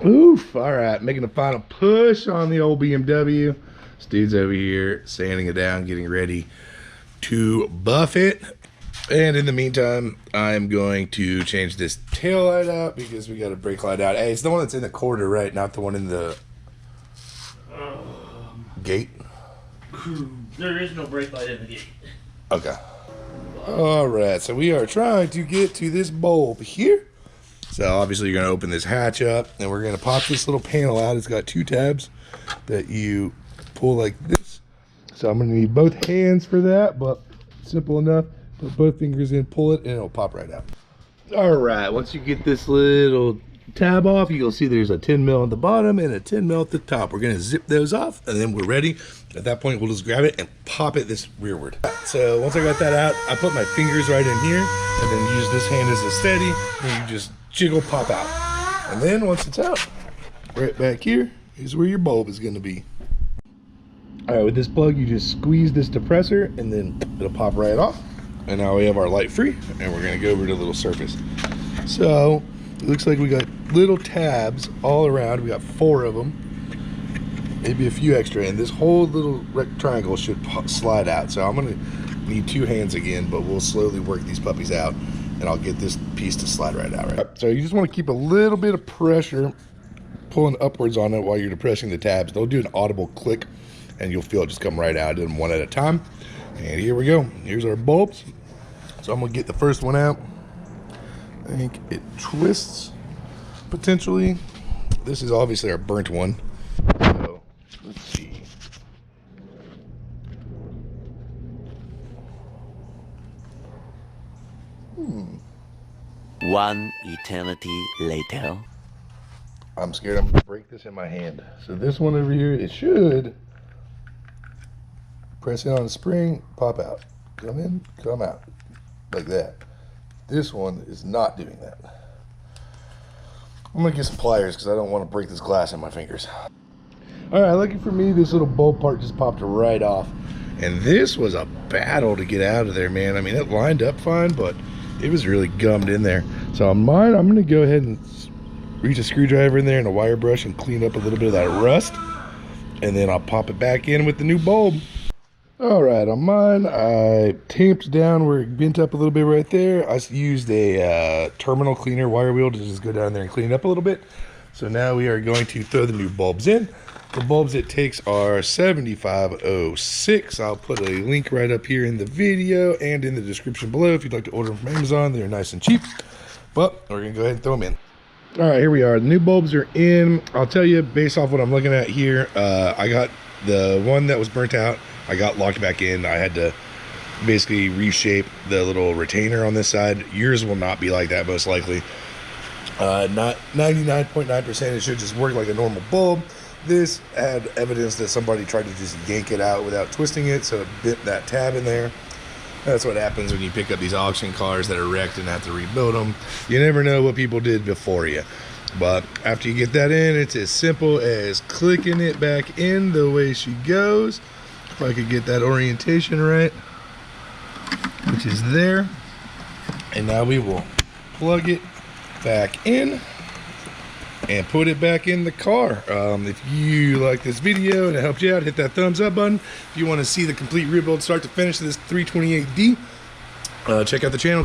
Oof, all right, making the final push on the old BMW. This dude's over here sanding it down, getting ready to buff it. And in the meantime, I'm going to change this tail light out because we got a brake light out. Hey, it's the one that's in the quarter, right? Not the one in the gate? There is no brake light in the gate. Okay. All right, so we are trying to get to this bulb here. So obviously you're gonna open this hatch up and we're gonna pop this little panel out. It's got 2 tabs that you pull like this. So I'm gonna need both hands for that, but simple enough. Put both fingers in, pull it, and it'll pop right out. All right, once you get this little tab off, you'll see there's a 10 mil at the bottom and a 10 mil at the top. We're gonna zip those off and then we're ready. At that point, we'll just grab it and pop it this rearward. So once I got that out, I put my fingers right in here and then use this hand as a steady, and you just jiggle, pop out. And then once it's out, right back here is where your bulb is gonna be. All right, with this plug, you just squeeze this depressor and then it'll pop right off. And now we have our light free and we're gonna go over to the little surface. So it looks like we got little tabs all around. We got 4 of them, maybe a few extra, and this whole little triangle should slide out. So I'm gonna need 2 hands again, but we'll slowly work these puppies out and I'll get this piece to slide right out. Right? So you just wanna keep a little bit of pressure pulling upwards on it while you're depressing the tabs. They'll do an audible click and you'll feel it just come right out. Do them one at a time. And here we go. Here's our bulbs. So I'm gonna get the first one out. I think it twists potentially. This is obviously our burnt one. So let's see. One eternity later. I'm scared I'm gonna break this in my hand. So this one over here, it should press in on the spring, pop out. Come in, come out. Like that. This one is not doing that. I'm gonna get some pliers because I don't want to break this glass in my fingers. All right, lucky for me, this little bulb part just popped right off. And this was a battle to get out of there, man. I mean, it lined up fine, but it was really gummed in there. So on mine, I'm gonna go ahead and reach a screwdriver in there and a wire brush and clean up a little bit of that rust. And then I'll pop it back in with the new bulb. All right, on mine, I tamped down where it bent up a little bit right there. I used a terminal cleaner wire wheel to just go down there and clean it up a little bit. So now we are going to throw the new bulbs in. The bulbs it takes are 7506. I'll put a link right up here in the video and in the description below if you'd like to order them from Amazon. They're nice and cheap, but we're gonna go ahead and throw them in. All right, here we are. The new bulbs are in. I'll tell you, based off what I'm looking at here, I got the one that was burnt out. I got locked back in. I had to basically reshape the little retainer on this side. Yours will not be like that, most likely. Not 99.9%. It should just work like a normal bulb. This had evidence that somebody tried to just yank it out without twisting it, so it bit that tab in there. That's what happens when you pick up these auction cars that are wrecked and have to rebuild them. You never know what people did before you. But after you get that in, it's as simple as clicking it back in the way she goes. If I could get that orientation right, which is there. And now we will plug it back in and put it back in the car. If you like this video and it helped you out, hit that thumbs up button. If you want to see the complete rebuild start to finish of this 328D, check out the channel.